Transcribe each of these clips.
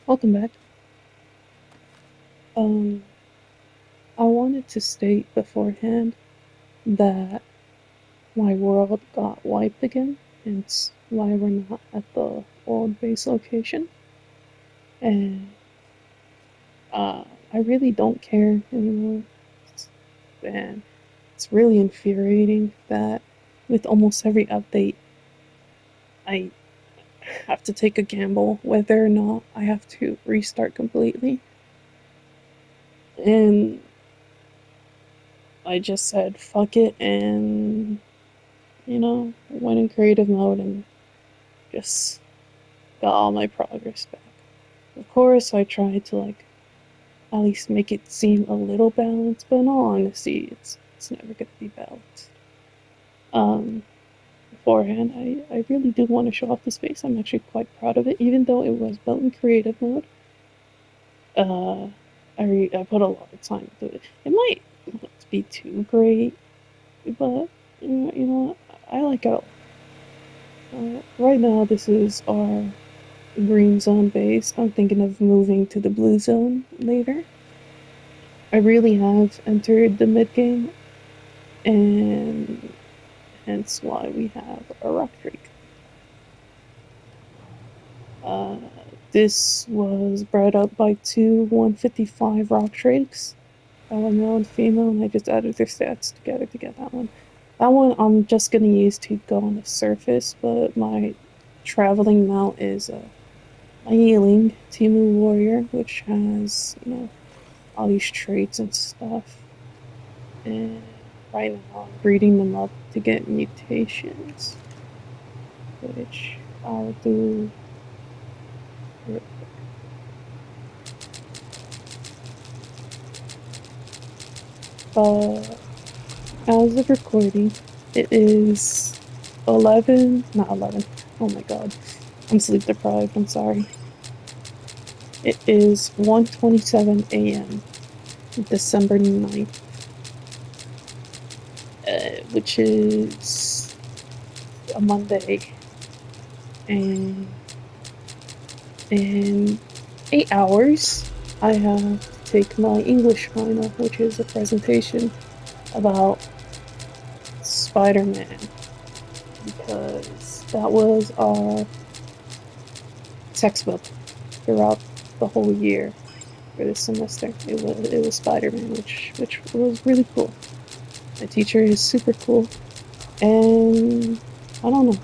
Welcome back. Um, I wanted to state beforehand that my world got wiped again, hence why we're not at the old base location. And I really don't care anymore. And it's really infuriating that with almost every update, I have to take a gamble whether or not I have to restart completely. And I just said fuck it and went in creative mode and just got all my progress back. Of course, I tried to at least make it seem a little balanced, but in all honesty, it's never gonna be balanced. Um, Beforehand, I really do want to show off the space. I'm actually quite proud of it, even though it was built in creative mode. Uh, I put a lot of time into it. It might not be too great, but you know what? I like it. Right now, this is our green zone base. I'm thinking of moving to the blue zone later. I really have entered the mid game, and hence why we have a rock drake. Uh, this was bred up by two 155 rock drakes, male and female, and I just added their stats together to get that one. That one I'm just gonna use to go on the surface, but my traveling mount is my healing Timu warrior, which has all these traits and stuff. And right now I'm breeding them up to get mutations, which I'll do real quick. But as of recording, it is 11, not 11. Oh my god, I'm sleep deprived, I'm sorry. It is 1:27 a.m. December 9th, which is a Monday, and in 8 hours, I have to take my English final, which is a presentation about Spider-Man, because that was our textbook throughout the whole year for this semester. It was Spider-Man, which was really cool. My teacher is super cool, and I don't know.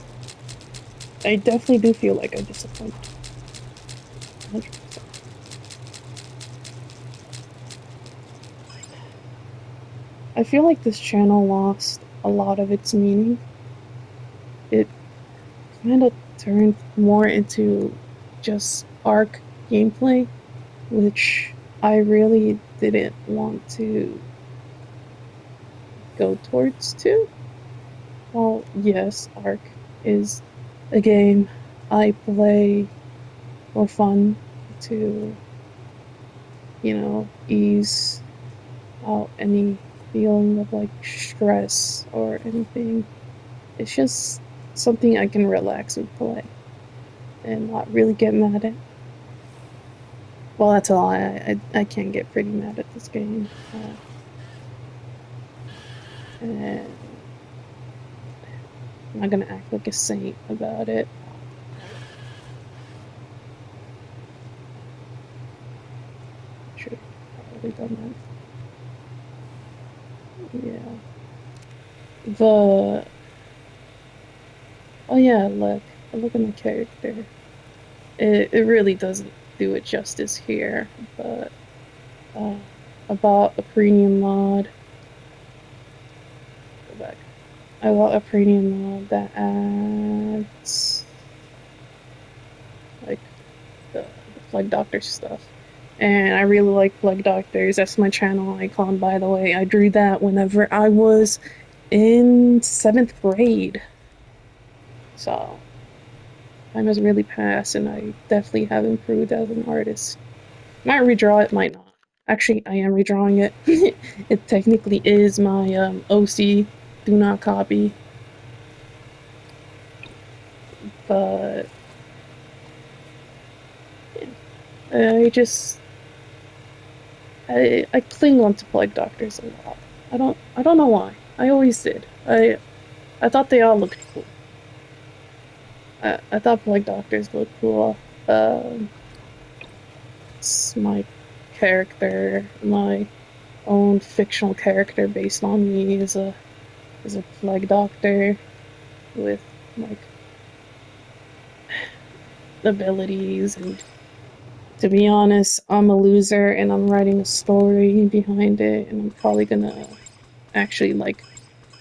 I definitely do feel like I disappointed. 100%. I feel like this channel lost a lot of its meaning. It kind of turned more into just Arc gameplay, which I really didn't want to go towards too. Well, yes, Arc is a game I play for fun to, ease out any feeling of stress or anything. It's just something I can relax and play and not really get mad at. Well, that's a lie. I can get pretty mad at this game. And I'm not gonna act like a saint about it. Should have probably done that. Yeah. The Oh yeah, look at my character. It really doesn't do it justice here, but uh, I bought a premium mod. Go back. I bought a premium mod that adds like the Plug Doctor stuff. And I really like Plug Doctors. That's my channel icon, by the way. I drew that whenever I was in 7th grade. So time has really passed, and I definitely have improved as an artist. Might redraw it, might not. Actually, I am redrawing it. It technically is my OC, do not copy, but yeah. I just I cling on to plague doctors a lot. I don't know why. I always did. I thought they all looked cool. I thought plague doctors looked cool. Um, it's my character, my own fictional character based on me is a plague doctor with like abilities, and to be honest, I'm a loser and I'm writing a story behind it, and I'm probably gonna actually like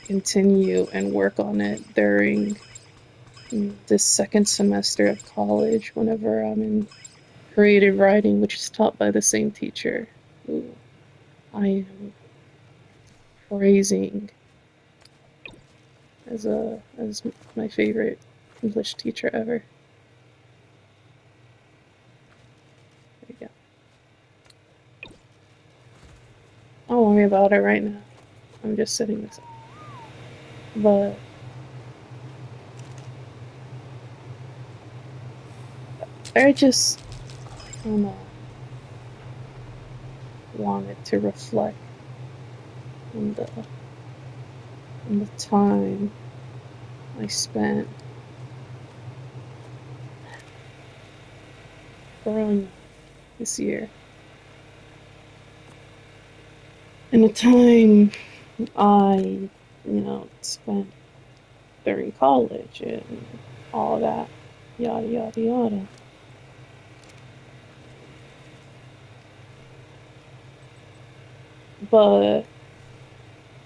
continue and work on it during this second semester of college whenever I'm in creative writing, which is taught by the same teacher who I am praising as my favorite English teacher ever. There you go. Don't worry about it right now. I'm just setting this up. But I just kind of wanted to reflect on the time I spent growing up this year, and the time I, spent during college and all that, yada yada yada. But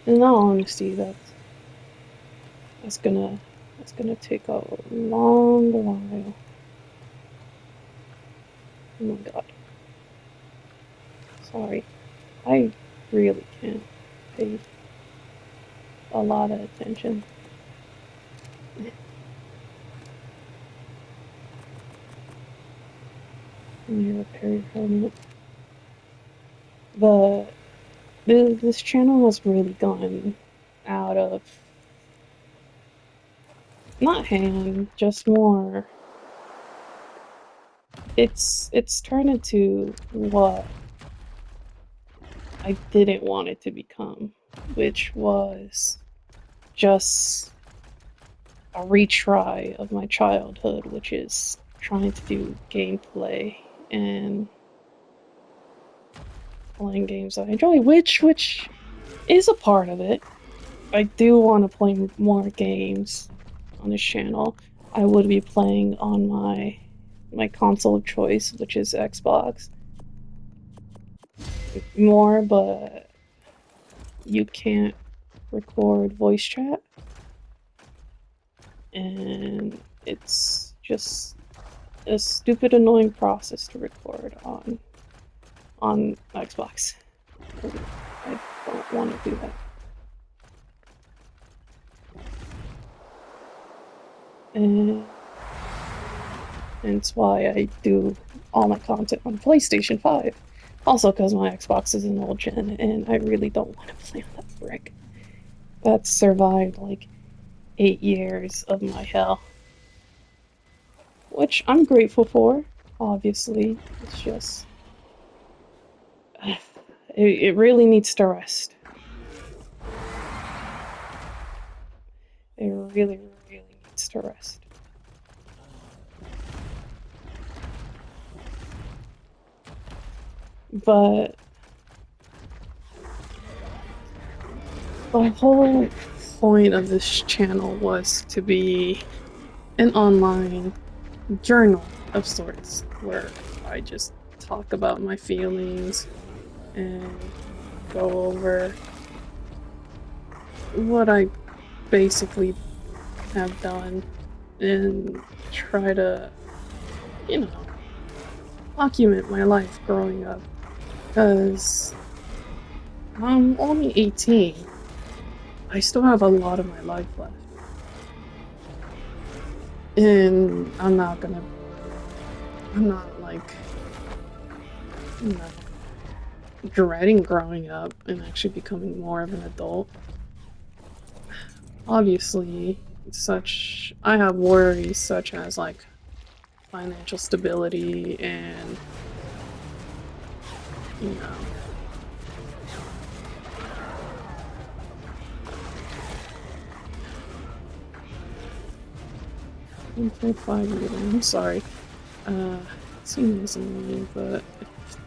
in all honesty, that's gonna that's gonna take a long while. Oh my god, sorry. I really can't pay a lot of attention. Let me repair your helmet. But this channel has really gone out of not hand, just more. It's turned into what I didn't want it to become, which was just a retry of my childhood, which is trying to do gameplay and playing games I enjoy, which is a part of it. I do want to play more games on this channel. I would be playing on my console of choice, which is Xbox, more, but you can't record voice chat, and it's just a stupid, annoying process to record on Xbox. I don't want to do that. And it's why I do all my content on PlayStation 5. Also, because my Xbox is an old gen, and I really don't want to play on that brick. That survived like 8 years of my hell, which I'm grateful for. Obviously, it's just it really needs to rest. It really, really needs to rest. But the whole point of this channel was to be an online journal of sorts where I just talk about my feelings and go over what I basically have done and try to, you know, document my life growing up. Because I'm only 18. I still have a lot of my life left. And I'm not like, you know, dreading growing up and actually becoming more of an adult. Obviously, I have worries such as like financial stability and No. 1.5 meter. I'm sorry. Seems annoying, but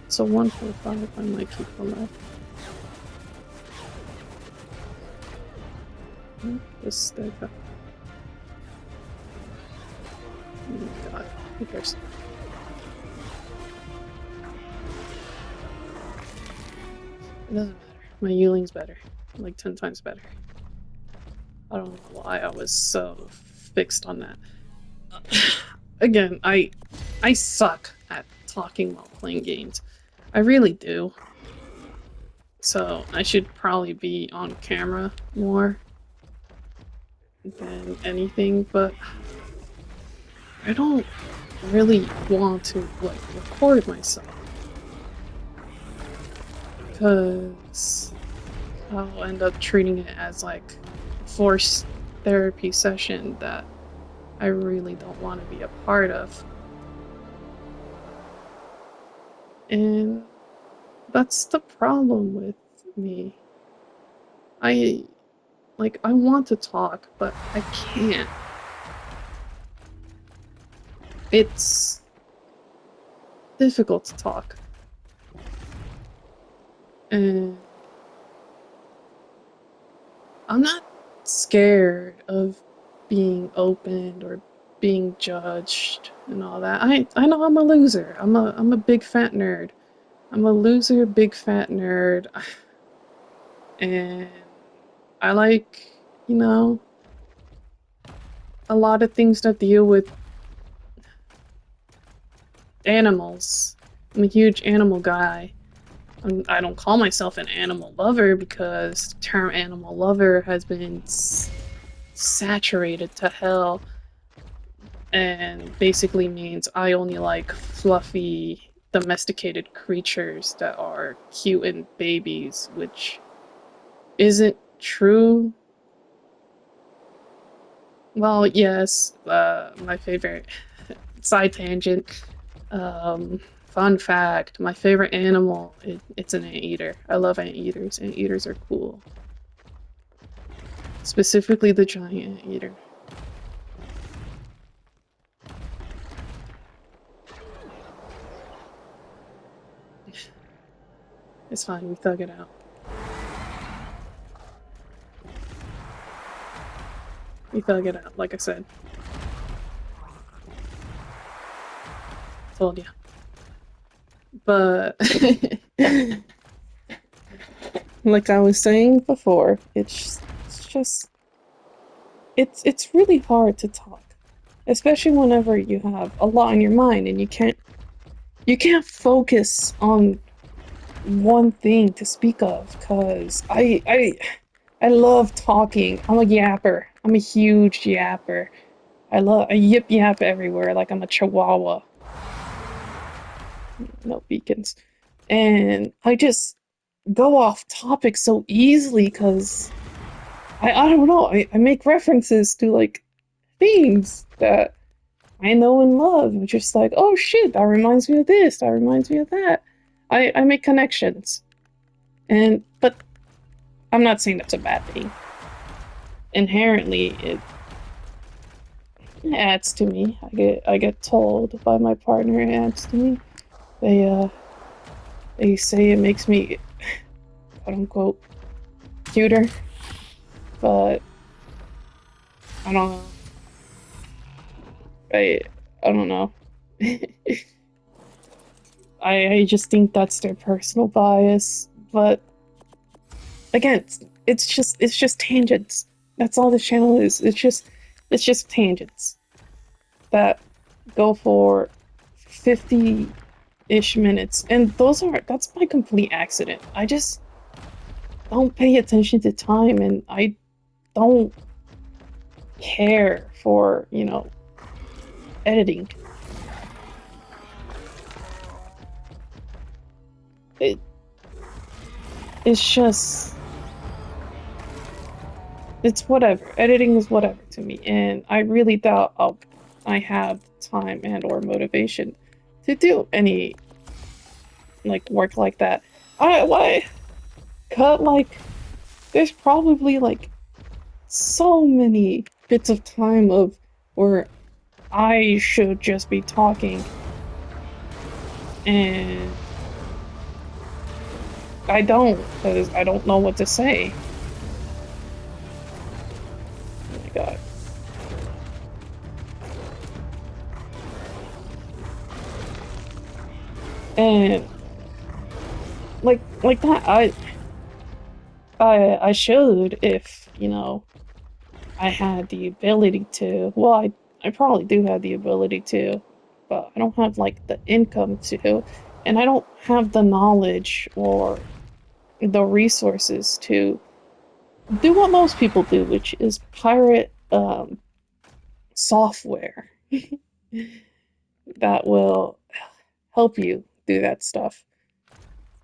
so 1.5, I might keep the left. Just step back. Oh god, who cares? It doesn't matter. My Yuling's better. Like 10 times better. I don't know why I was so fixed on that. Again, I suck at talking while playing games. I really do. So I should probably be on camera more than anything, but I don't really want to like record myself because I'll end up treating it as like a forced therapy session that I really don't want to be a part of. And that's the problem with me. I want to talk, but I can't. It's difficult to talk. And I'm not scared of being opened or being judged and all that. I know I'm a loser. I'm a big fat nerd. I'm a loser, big fat nerd. And I like, you know, a lot of things that deal with animals. I'm a huge animal guy. I don't call myself an animal lover because the term animal lover has been saturated to hell and basically means I only like fluffy, domesticated creatures that are cute and babies, which isn't true. Well, yes, my favorite side tangent. Fun fact, my favorite animal, it's an anteater. I love anteaters. Anteaters are cool. Specifically the giant anteater. It's fine, we thug it out. We thug it out, like I said. Told ya. But like I was saying before, it's really hard to talk. Especially whenever you have a lot on your mind and you can't focus on one thing to speak of because I love talking. I'm a yapper. I'm a huge yapper. I yip yap everywhere like I'm a chihuahua. No beacons. And I just go off topic so easily because I don't know, I make references to like things that I know and love. I'm just like, oh shit, that reminds me of this, that reminds me of that. I make connections. But I'm not saying that's a bad thing. Inherently it adds to me. I get told by my partner it adds to me. They say it makes me quote unquote cuter, but I don't know. I I don't know. I just think that's their personal bias, but again, it's just tangents. That's all this channel is. It's just tangents that go for 50-ish minutes, and that's by complete accident. I just don't pay attention to time, and I don't care for, editing. It it's just it's whatever. Editing is whatever to me, and I really doubt I have time and or motivation to do any like work like that. I why cut like there's probably like so many bits of time of where I should just be talking and I don't because I don't know what to say. Oh my god. And like that I should if, you know, I had the ability to. Well, I probably do have the ability to, but I don't have like the income to, and I don't have the knowledge or the resources to do what most people do, which is pirate software that will help you do that stuff.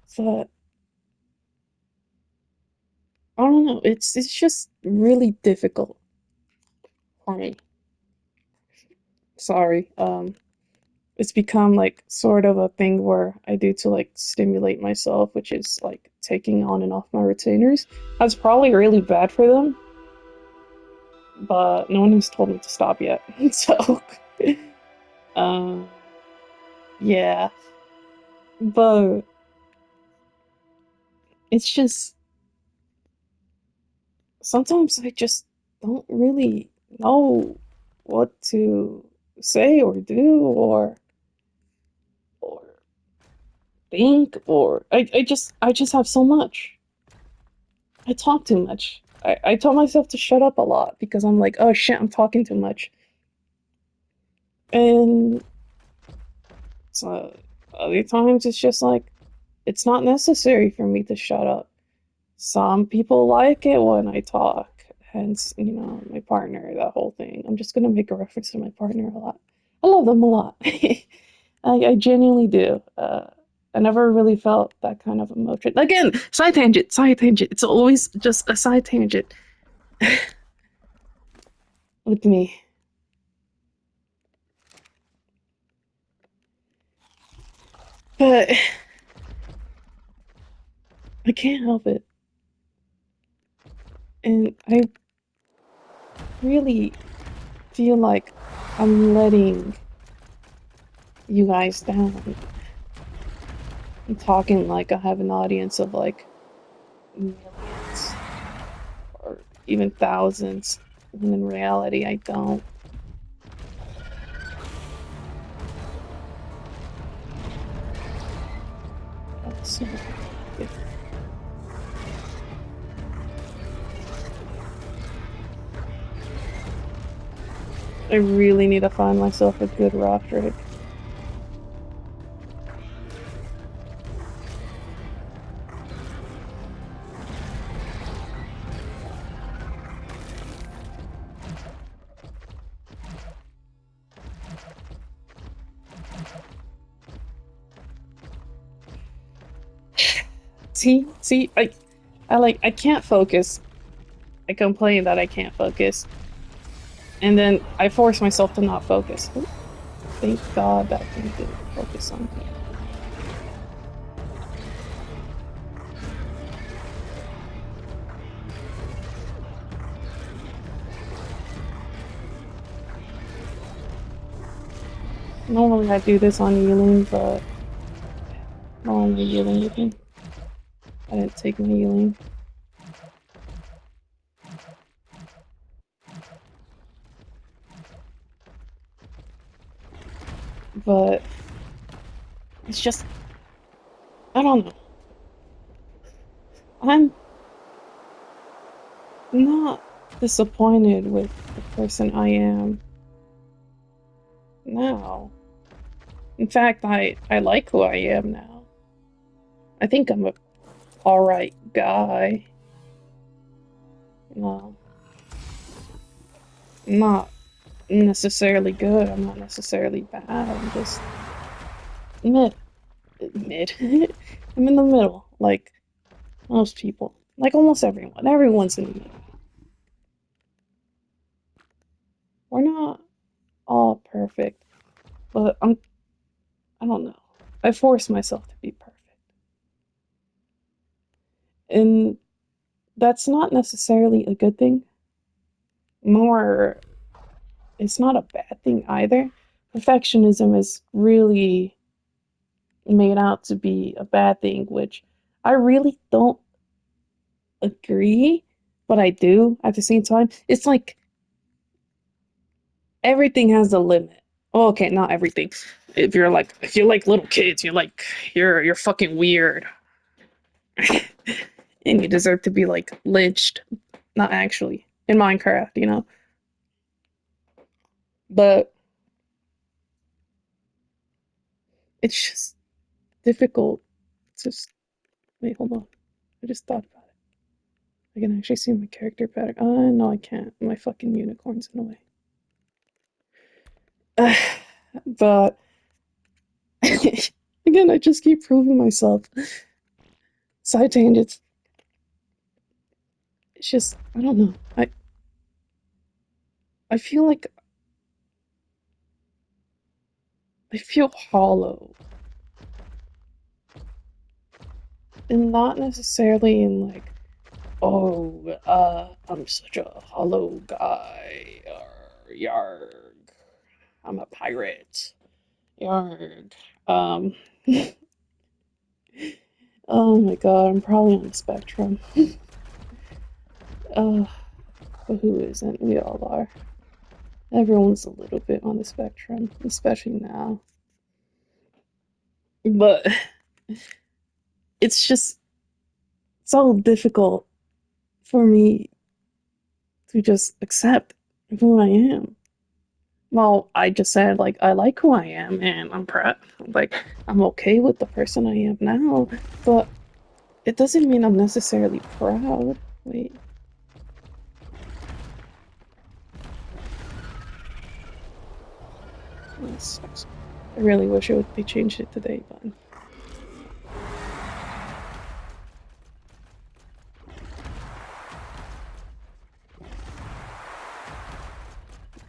So I don't know. It's just really difficult for me. Sorry. It's become like sort of a thing where I do to like stimulate myself, which is like taking on and off my retainers. That's probably really bad for them, but no one has told me to stop yet. So, um, yeah, but it's just sometimes I just don't really know what to say or do or think or I just have so much. I talk too much. I tell myself to shut up a lot because I'm like, oh shit, I'm talking too much. And so other times it's just like, it's not necessary for me to shut up. Some people like it when I talk, hence, you know, my partner, that whole thing. I'm just gonna make a reference to my partner a lot. I love them a lot. I genuinely do. I never really felt that kind of emotion. Again, side tangent, side tangent. It's always just a side tangent with me. But I can't help it. And I really feel like I'm letting you guys down. I'm talking like I have an audience of like millions or even thousands, when in reality, I don't. So, yeah, I really need to find myself a good rock trick. See, I can't focus. I complain that I can't focus, and then I force myself to not focus. Oh, thank God that thing didn't focus on me. Normally I do this on healing, but no longer healing with me. I didn't take my healing. But it's just, I don't know. I'm not disappointed with the person I am now. In fact, I like who I am now. I think I'm a alright guy. No, I'm not necessarily good. I'm not necessarily bad. I'm just mid. Mid. I'm in the middle, like most people. Like almost everyone. Everyone's in the middle. We're not all perfect, but I don't know. I force myself to be perfect. And that's not necessarily a good thing, nor it's not a bad thing either. Perfectionism is really made out to be a bad thing, which I really don't agree, but I do at the same time. It's like everything has a limit. Oh, okay, not everything. If you're like little kids, you're fucking weird and you deserve to be like lynched. Not actually in Minecraft, you know. But it's just difficult. It's just wait, hold on. I just thought about it. I can actually see my character better. No, I can't. My fucking unicorn's in the way. But again, I just keep proving myself. Side tangents. It's just I don't know. I feel like I feel hollow, and not necessarily in like, oh, I'm such a hollow guy. Yarg, I'm a pirate. Yarg. Um. Oh my god, I'm probably on the spectrum. Uh, but who isn't? We all are. Everyone's a little bit on the spectrum, especially now. But it's just so difficult for me to just accept who I am. Well, I just said like I like who I am and I'm proud. Like I'm okay with the person I am now, but it doesn't mean I'm necessarily proud. Wait, this sucks. I really wish they changed it today,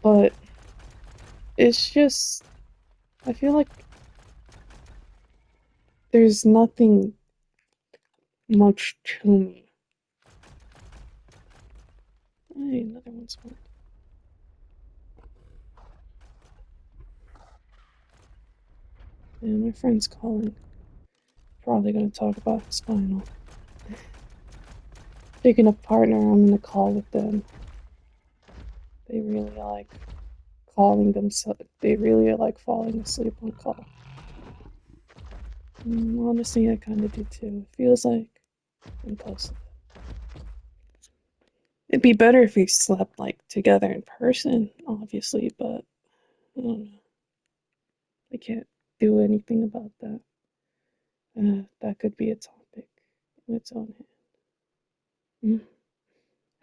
but it's just I feel like there's nothing much to me. Hey, another one spawned. And my friend's calling. Probably gonna talk about his final. Picking a partner, I'm gonna call with them. They really like calling themselves. They really like falling asleep on call. Honestly, I kind of do too. It feels like I'm close to that. It'd be better if we slept like together in person, obviously, but I don't know. I can't do anything about that. That could be a topic in its own hand.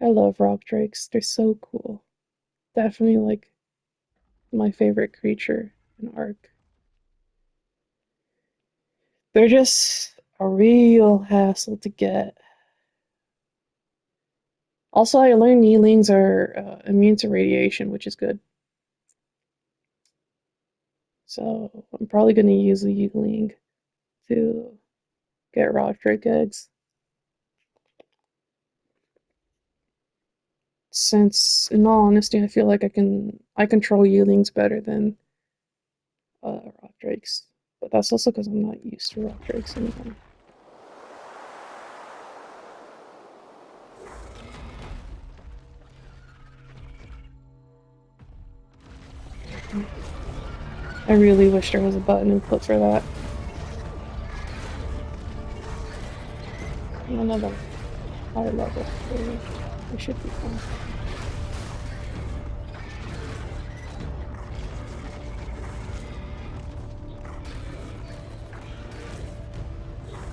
I love rock drakes. They're so cool. Definitely like my favorite creature in Ark. They're just a real hassle to get. Also, I learned Neelings are immune to radiation, which is good. So I'm probably going to use a Yuling to get rock drake eggs. Since, in all honesty, I feel like I control Yulings better than rock drakes. But that's also because I'm not used to rock drakes anymore. I really wish there was a button input for that. Another high level. We should be fine.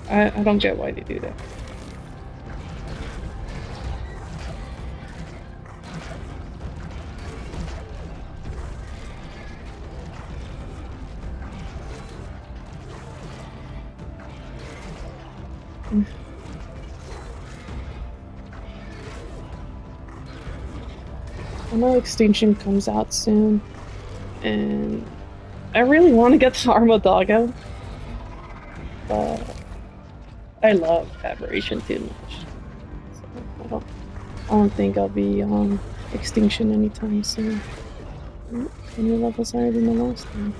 I don't get why they do that. I know Extinction comes out soon, and I really want to get the Arma Doggo, but I love aberration too much. So I don't think I'll be on extinction anytime soon. 20 levels higher than the last one.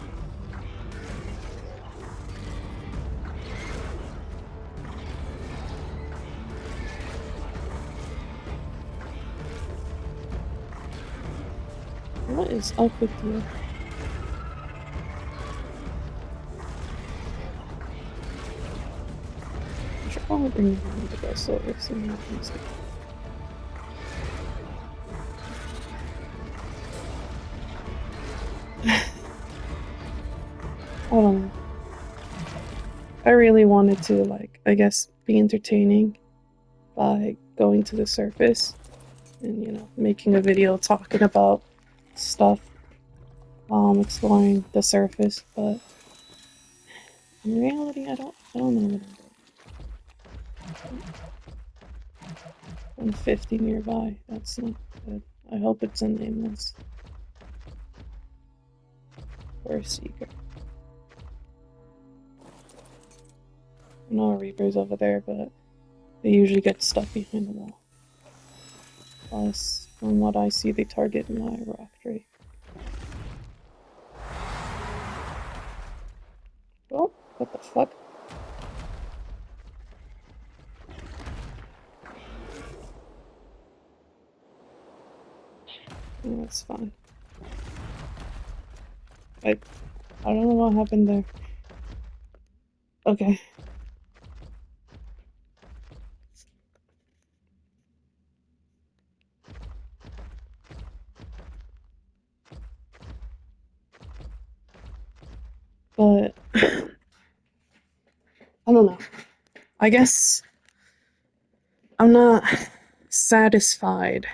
What is up with you? I should probably bring down the best service and not use it. I don't know. I really wanted to, like, I guess, be entertaining by going to the surface and, making a video talking about stuff while I'm exploring the surface, but in reality, I don't know what I'm doing. 150 nearby. That's not good. I hope it's a nameless or a seeker. No reapers over there, but they usually get stuck behind the wall. Plus, from what I see, they target my rock drake. Oh, what the fuck? Yeah, that's fine. I don't know what happened there. Okay. But I don't know. I guess I'm not satisfied,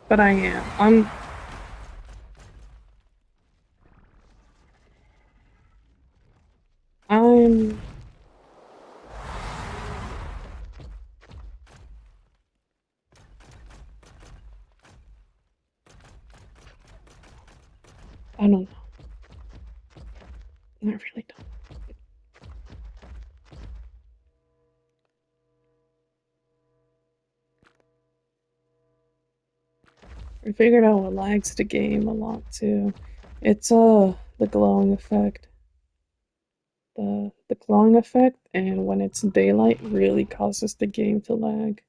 but I am. I'm I don't know. I really don't. I figured out what lags the game a lot too. It's the glowing effect. The glowing effect, and when it's daylight really causes the game to lag.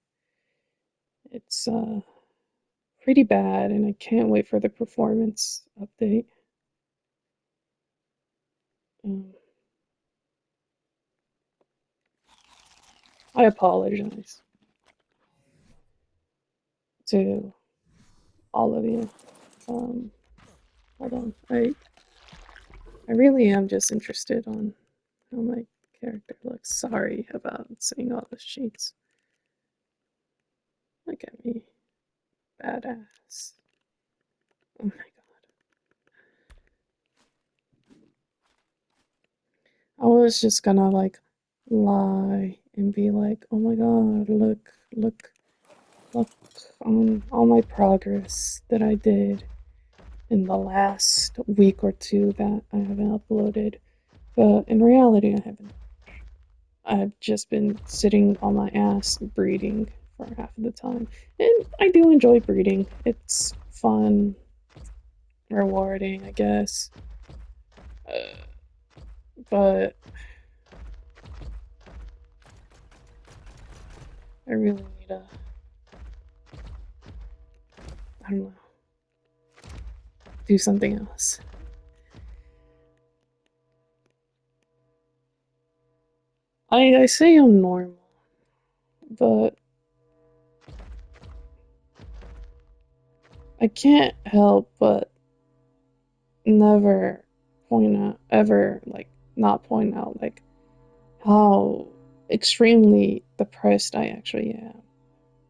It's pretty bad, and I can't wait for the performance update. Um, I apologize to all of you. Um, Hold on. I really am just interested on how my character looks. Sorry about saying all those cheats. Look at me. Badass. Oh my god. I was just gonna like lie and be like, oh my god, look on all my progress that I did in the last week or two that I haven't uploaded. But in reality, I haven't. I've just been sitting on my ass breeding for half of the time. And I do enjoy breeding. It's fun, rewarding, I guess. But I really need to, I don't know, do something else. I say I'm normal, but I can't help but never point out, ever, like, not point out, like, how extremely depressed I actually am.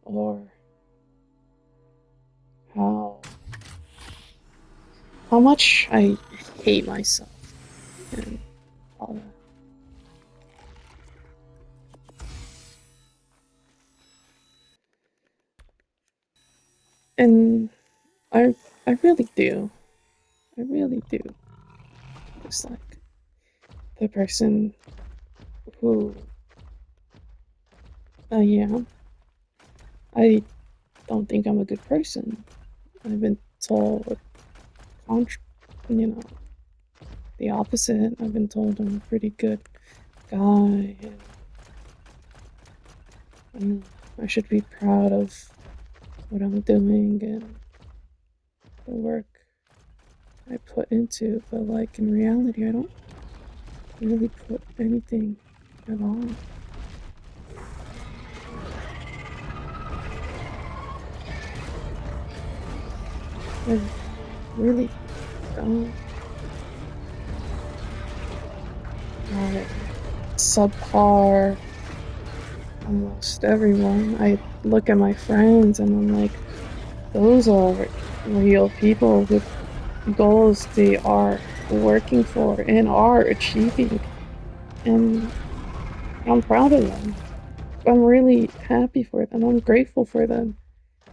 Or how much I hate myself and all that. And I I really do. I really do. Just like the person who Yeah, I don't think I'm a good person. I've been told, contr- you know, the opposite. I've been told I'm a pretty good guy, and I should be proud of what I'm doing and the work I put into. But like in reality, I don't really put anything at all. I really don't. I subpar almost everyone. I look at my friends and I'm like, those are real people with goals they are working for and are achieving. And I'm proud of them. I'm really happy for them. I'm grateful for them.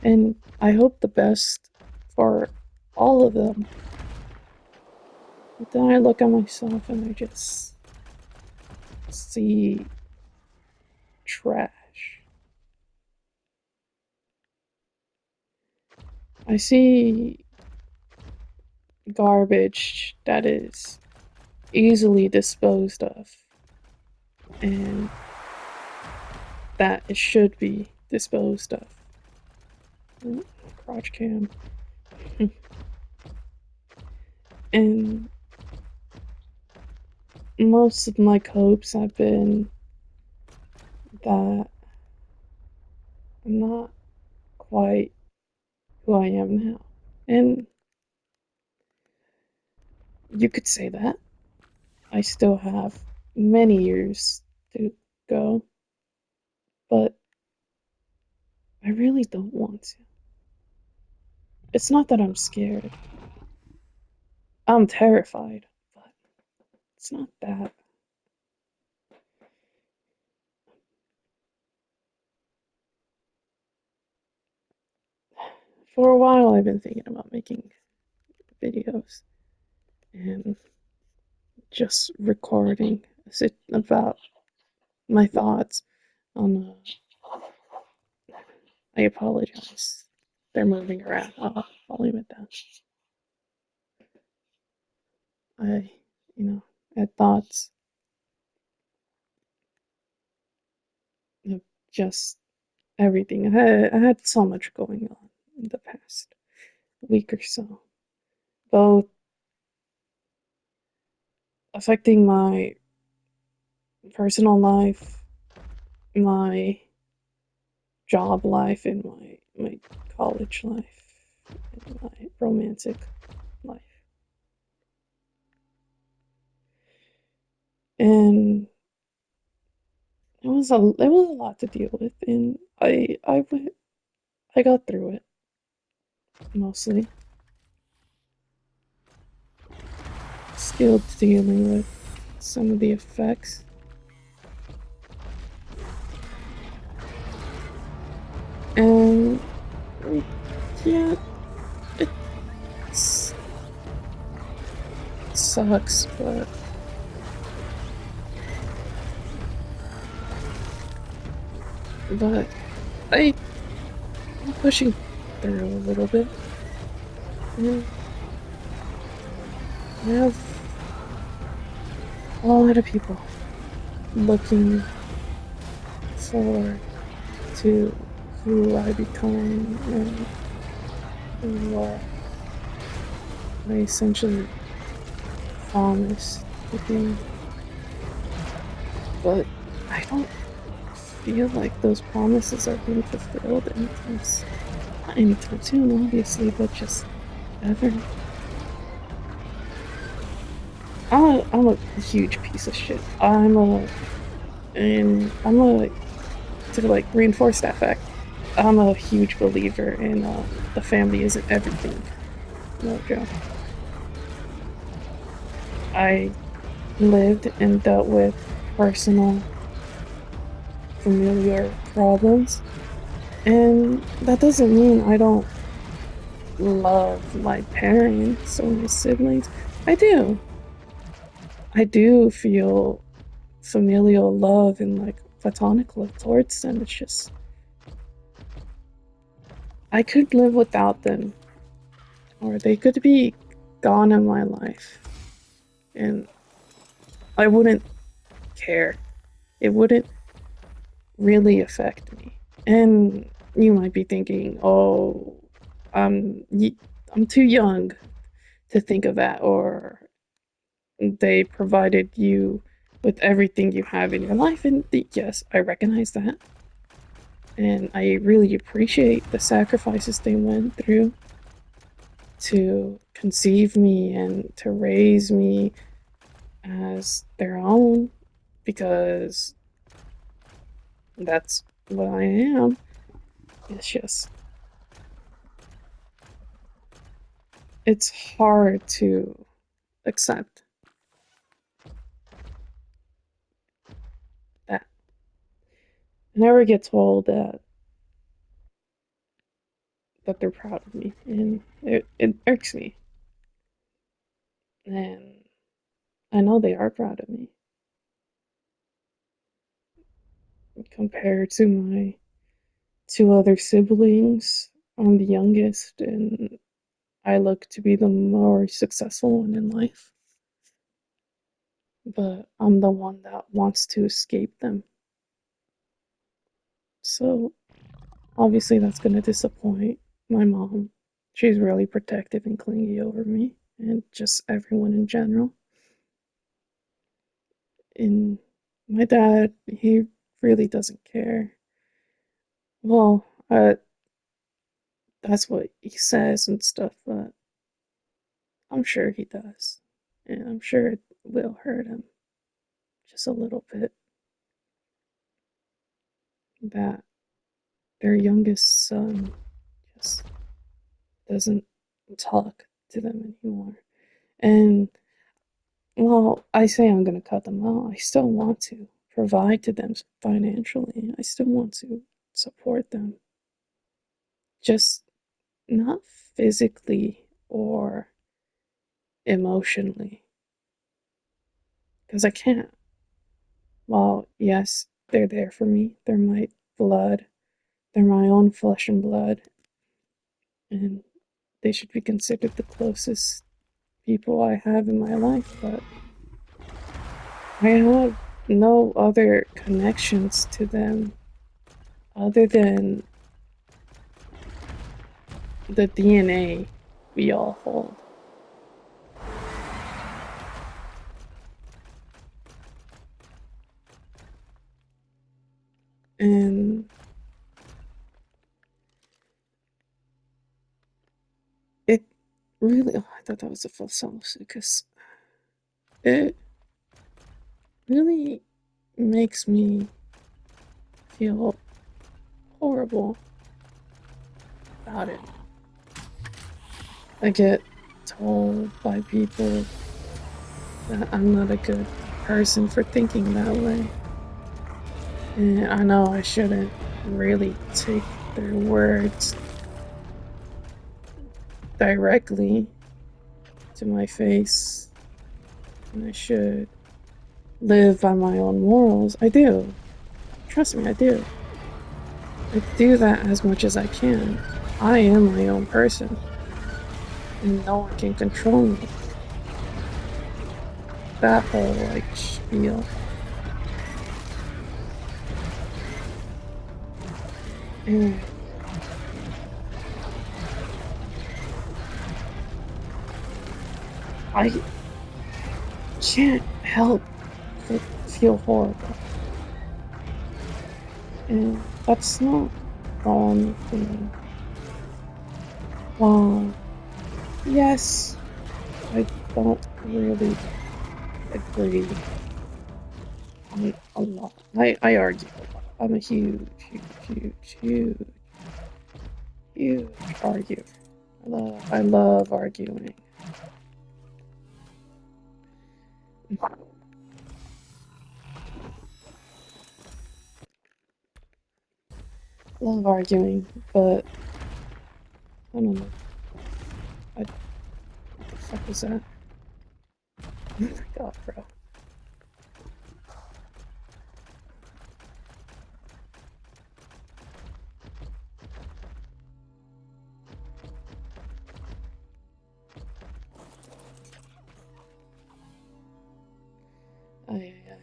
And I hope the best for all of them. But then I look at myself and I just see trash. I see garbage that is easily disposed of and that it should be disposed of. Crotch cam. And most of my hopes have been that I'm not quite who I am now. And you could say that. I still have many years to go, but I really don't want to. It's not that I'm scared. I'm terrified, but it's not that. For a while, I've been thinking about making videos and just recording about my thoughts on. I apologize. They're moving around. I'll leave it down. I, had thoughts of just everything. I had so much going on in the past week or so, both affecting my personal life, my job life, and my college life, and my romantic life. And it was a lot to deal with, and I got through it mostly. Still dealing with some of the effects. And yeah, it sucks, but I'm pushing through a little bit. And I have a lot of people looking forward to who I become and what I essentially promised to be. But I don't feel like those promises are being fulfilled not anytime soon, obviously, but just ever. I'm a huge piece of shit. I'm a to like reinforce that fact. I'm a huge believer in the family isn't everything. No joke. I lived and dealt with personal familiar problems, and that doesn't mean I don't love my parents or my siblings. I do. I do feel familial love and like platonic love towards them. It's just I could live without them, or they could be gone in my life, and I wouldn't care. It wouldn't really affect me. And you might be thinking, "Oh, I'm I'm too young to think of that," or they provided you with everything you have in your life. And yes, I recognize that. And I really appreciate the sacrifices they went through to conceive me and to raise me as their own, because that's what I am. It's just, it's hard to accept that. I never get told that they're proud of me, and it irks me. And I know they are proud of me compared to my two other siblings. I'm the youngest, and I look to be the more successful one in life. But I'm the one that wants to escape them. So obviously that's going to disappoint my mom. She's really protective and clingy over me, and just everyone in general. And my dad, he really doesn't care. Well, that's what he says and stuff, but I'm sure he does. And I'm sure it will hurt him just a little bit that their youngest son just doesn't talk to them anymore. And well, I say I'm going to cut them out. I still want to provide to them financially. I still want to support them. Just not physically or emotionally. Because I can't. Well, yes, they're there for me. They're my blood. They're my own flesh and blood. And they should be considered the closest people I have in my life. But I have no other connections to them other than the DNA we all hold. And it really, oh, I thought that was a full sentence because it really makes me feel horrible about it. I get told by people that I'm not a good person for thinking that way. And I know I shouldn't really take their words directly to my face, and I should live by my own morals. I do. Trust me, I do. I do that as much as I can. I am my own person, and no one can control me. That whole like spiel. And I can't help but feel horrible. And that's not the only thing. Well, yes, I don't really agree on a lot. I argue a lot. I'm a huge arguer. I love arguing. Love arguing, but I don't know. What the fuck was that? Oh my god, bro. Ay, ay, ay.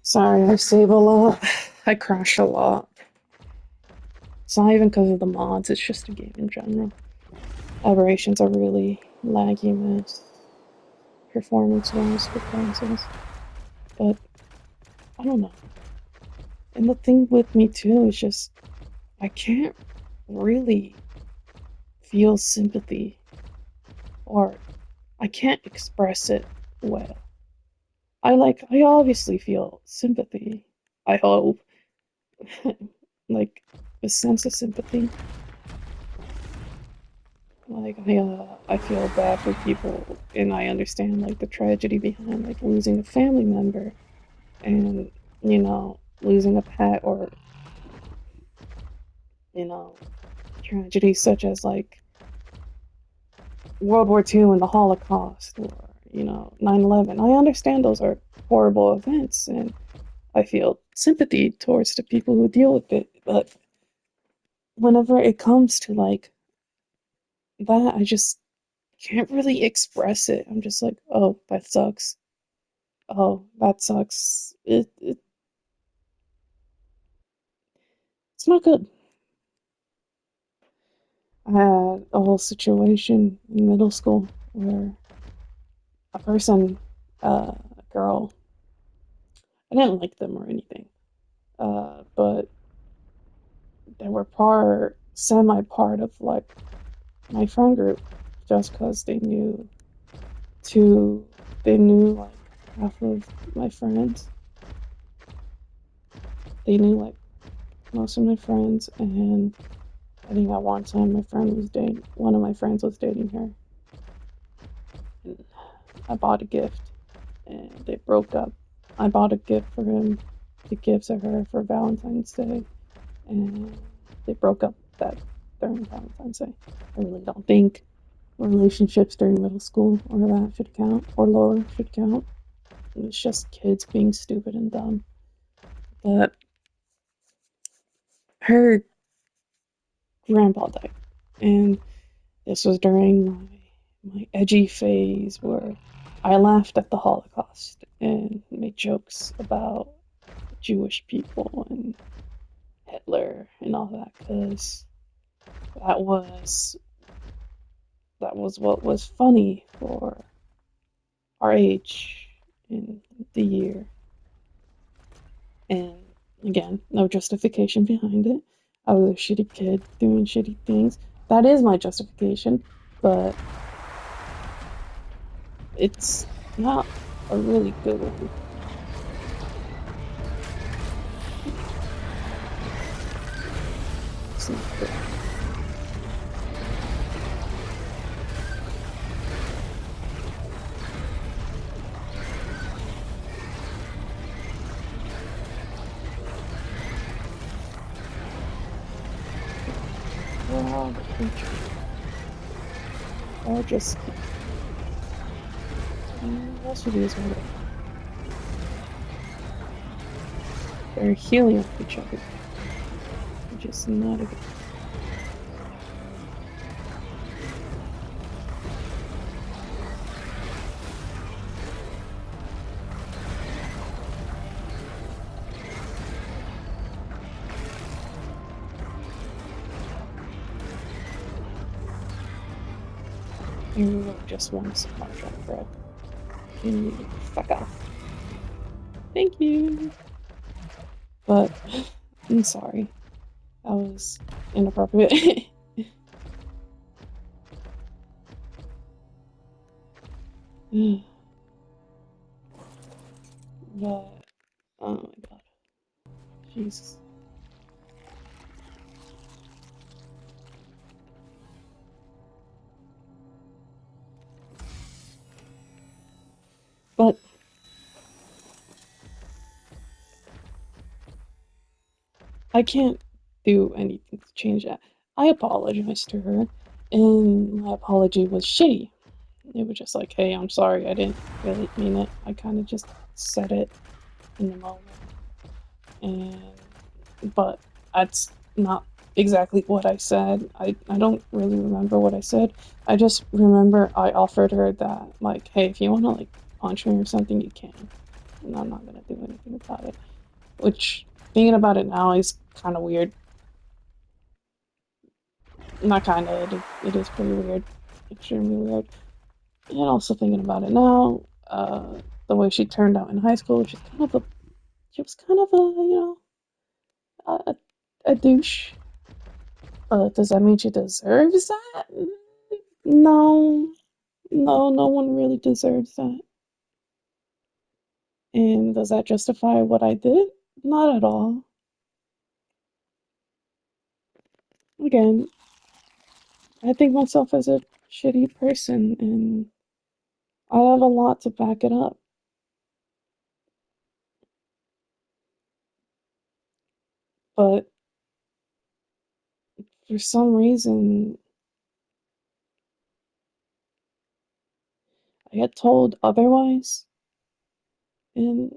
Sorry, I save a lot. I crash a lot. It's not even because of the mods, it's just the game in general. Aberrations are really laggy miss performance wise for consoles. But I don't know. And the thing with me too is just I can't really feel sympathy or I can't express it well. I obviously feel sympathy. I hope. Like a sense of sympathy. Like I feel bad for people and I understand like the tragedy behind like losing a family member and losing a pet or you know tragedies such as like World War II and the Holocaust or 9/11. I understand those are horrible events and I feel sympathy towards the people who deal with it, but whenever it comes to like that, I just can't really express it. I'm just like, oh, that sucks. Oh, that sucks. It's not good. I had a whole situation in middle school where a person, a girl, I didn't like them or anything, but they were semi part of like my friend group just because two, they knew like half of my friends. They knew like most of my friends, and I think at one time one of my friends was dating her. And I bought a gift and they broke up. I bought a gift for him to give to her for Valentine's Day, and they broke up that during Valentine's Day. I really don't think relationships during middle school or that should count, or lower should count. It's just kids being stupid and dumb. But her grandpa died, and this was during my edgy phase where I laughed at the Holocaust and made jokes about Jewish people and Hitler and all that because that was that was what was funny for our age in the year. And again, no justification behind it. I was a shitty kid doing shitty things. That is my justification, but it's not a really good one. It's not good. We're all the creatures. Or just most of these are they're healing off each other, which is not a good. I really just want to smart drop, bro. Can you fuck off? Thank you. But I'm sorry. That was inappropriate. But oh my god. Jesus. But I can't do anything to change that. I apologized to her, and my apology was shitty. It was just like, hey, I'm sorry, I didn't really mean it. I kind of just said it in the moment. And, but that's not exactly what I said. I don't really remember what I said. I just remember I offered her that, like, hey, if you want to, like, punch me or something, you can. And I'm not going to do anything about it. Which, thinking about it now, is kind of weird. Not kind of, it is pretty weird. Extremely weird. And also thinking about it now, the way she turned out in high school, she was kind of a, a, a douche. Does that mean she deserves that? No, no, no one really deserves that. And does that justify what I did? Not at all. Again, I think myself as a shitty person, and I have a lot to back it up. But for some reason, I get told otherwise, and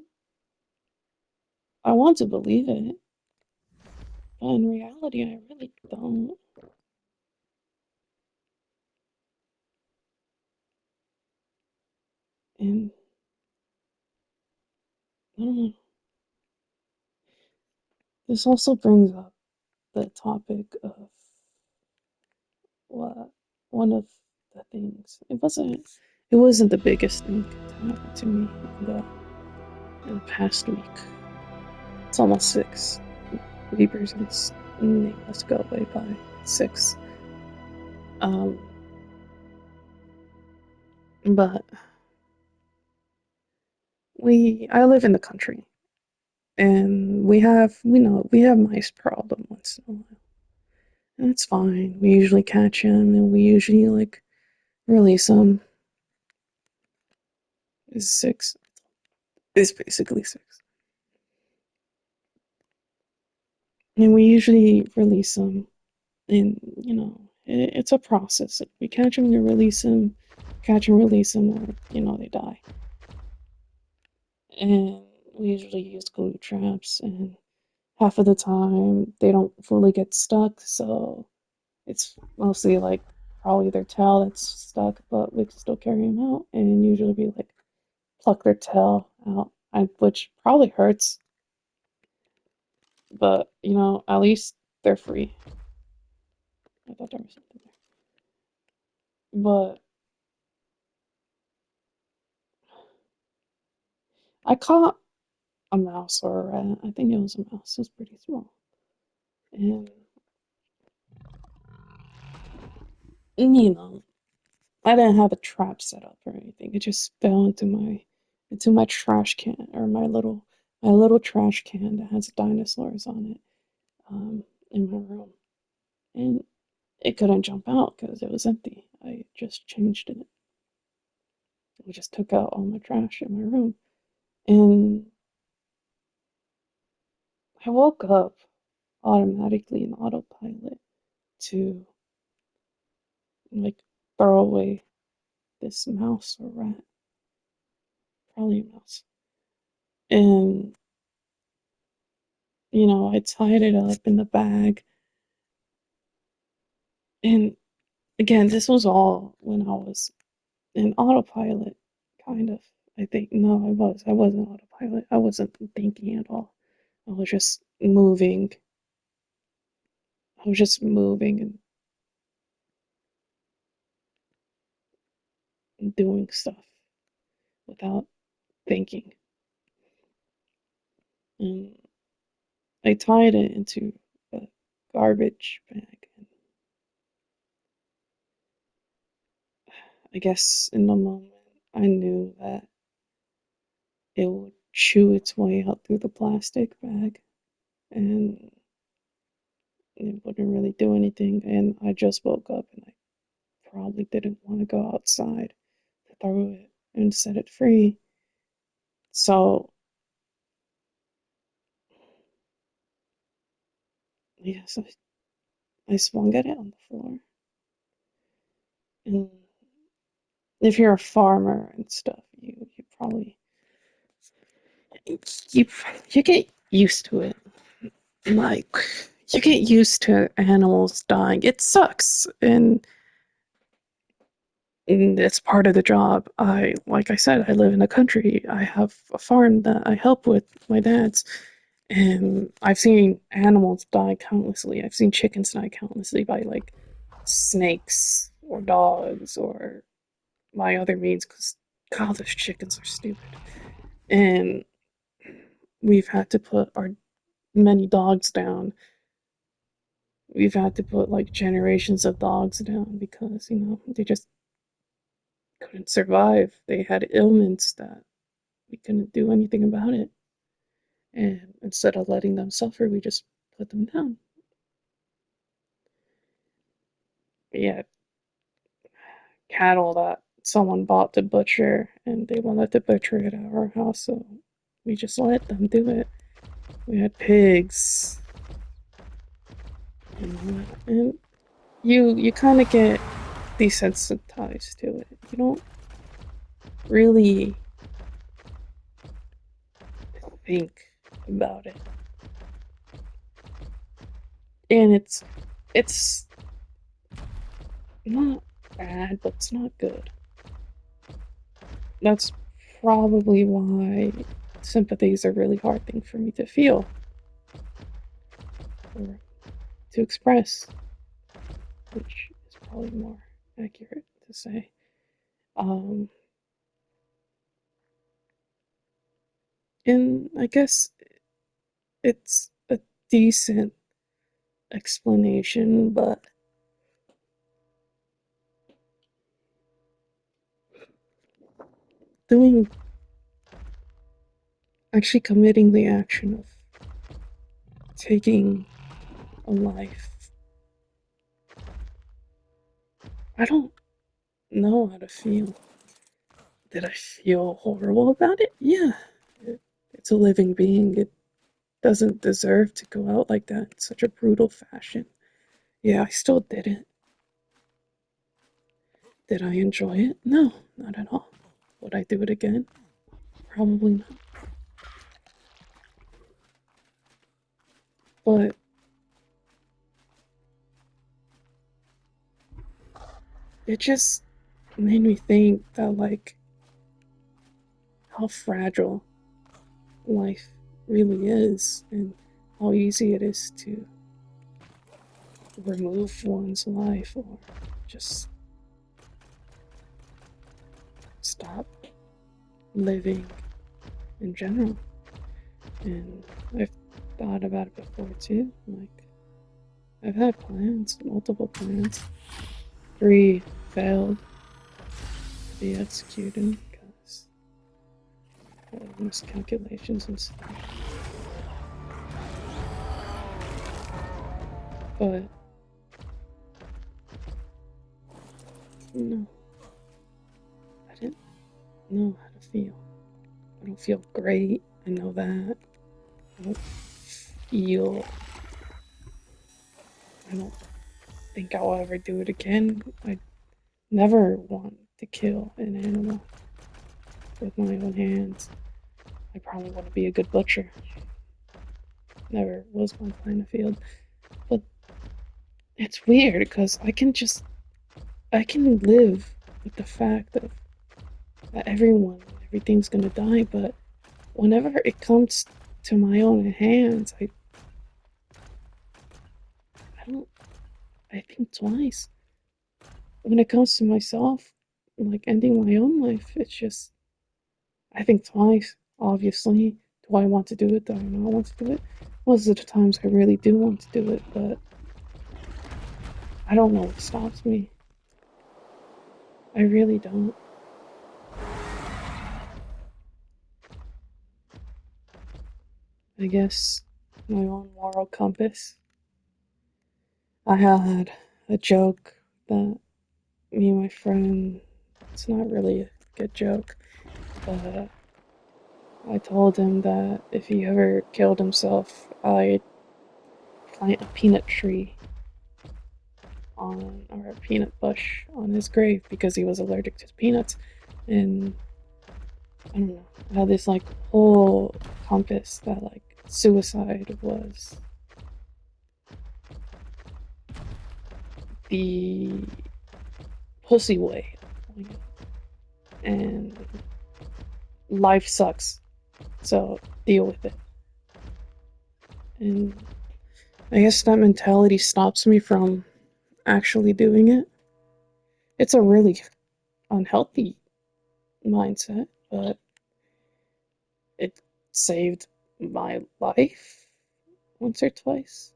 I want to believe it. But in reality, I really don't. And I don't know. This also brings up the topic of what one of the things. It wasn't the biggest thing to happen to me in the past week. It's almost 6. Reapers and nameless go away by 6. Um, but I live in the country, and we have mice problem once in a while, and it's fine. We usually catch them, and we usually like release them. Is 6? Is basically 6, and we usually release them. And it's a process. We catch them, we release them, catch and release them, or they die. And we usually use glue traps, and half of the time they don't fully get stuck, so it's mostly like probably their tail that's stuck, but we can still carry them out, and usually we like pluck their tail out, which probably hurts, but at least they're free. I thought there was something there, but I caught a mouse or a rat. I think it was a mouse. It was pretty small, and I didn't have a trap set up or anything. It just fell into my trash can, or my little trash can that has dinosaurs on it, in my room, and it couldn't jump out because it was empty. I just changed it. We just took out all my trash in my room, and I woke up automatically in autopilot to like throw away this mouse or rat, probably a mouse. And, I tied it up in the bag. And again, this was all when I was in autopilot, kind of. I think, no, I wasn't autopilot. I wasn't thinking at all. I was just moving. I was just moving and doing stuff without thinking. And I tied it into a garbage bag. And I guess in the moment, I knew that it would chew its way out through the plastic bag, and it wouldn't really do anything. And I just woke up, and I probably didn't want to go outside to throw it and set it free. So, yes, I swung at it on the floor. And if you're a farmer and stuff, you probably you you get used to it. Like, you get used to animals dying. It sucks, and it's part of the job. Like I said, I live in the country. I have a farm that I help with my dad's, and I've seen animals die countlessly. I've seen chickens die countlessly by like snakes or dogs or by other means. Because God, those chickens are stupid. And we've had to put our many dogs down. We've had to put like generations of dogs down because they just couldn't survive. They had ailments that we couldn't do anything about it. And instead of letting them suffer, we just put them down. Yeah, cattle that someone bought to butcher and they wanted to butcher it at our house, so we just let them do it. We had pigs, and you kind of get desensitized to it. You don't really think about it, and it's not bad, but it's not good. That's probably why sympathy is a really hard thing for me to feel or to express, which is probably more accurate to say. Um, and I guess it's a decent explanation, but doing actually committing the action of taking a life, I don't know how to feel. Did I feel horrible about it? Yeah. It's a living being. It doesn't deserve to go out like that in such a brutal fashion. Yeah, I still did it. Did I enjoy it? No, not at all. Would I do it again? Probably not. But it just made me think that, like, how fragile life really is and how easy it is to remove one's life or just stop living in general. And I've thought about it before too. Like, I've had plans, multiple plans. Three failed to be executed because of miscalculations and stuff. But no, I didn't know how to feel. I don't feel great. I know that. I don't feel. I don't think I'll ever do it again. I never want to kill an animal with my own hands. I probably want to be a good butcher. Never was my plan of field. But it's weird because I can live with the fact of that everything's gonna die, but whenever it comes to my own hands, I don't, I think twice. When it comes to myself, like ending my own life, it's just, I think twice, obviously. Do I want to do it? Do I not want to do it? Most of the times I really do want to do it, but I don't know what stops me. I really don't. I guess my own moral compass. I had a joke that me and my friend, it's not really a good joke, but I told him that if he ever killed himself, I'd plant a peanut tree on, or a peanut bush on his grave because he was allergic to peanuts. And I don't know, I had this like whole compass that like suicide was the pussy way. And life sucks, so deal with it. And I guess that mentality stops me from actually doing it. It's a really unhealthy mindset, but it saved my life once or twice.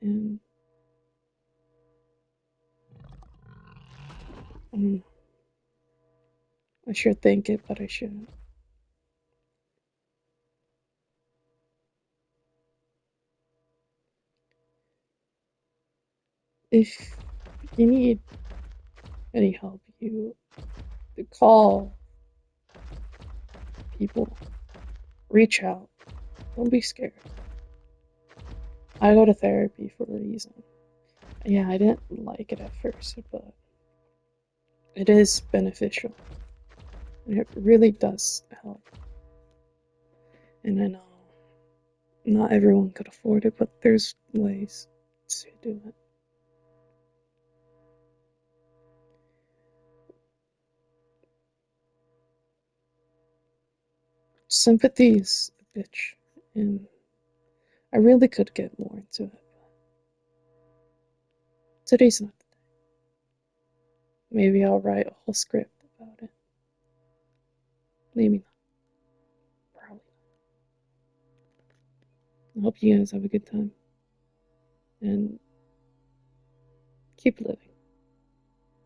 And um, I should think it, but I shouldn't. If you need any help, you call people, reach out, don't be scared. I go to therapy for a reason. Yeah, I didn't like it at first, but it is beneficial. And it really does help. And I know not everyone could afford it, but there's ways to do it. Sympathy is a bitch, and I really could get more into it. Today's not the day. Maybe I'll write a whole script about it. Maybe not. Probably not. I hope you guys have a good time and keep living.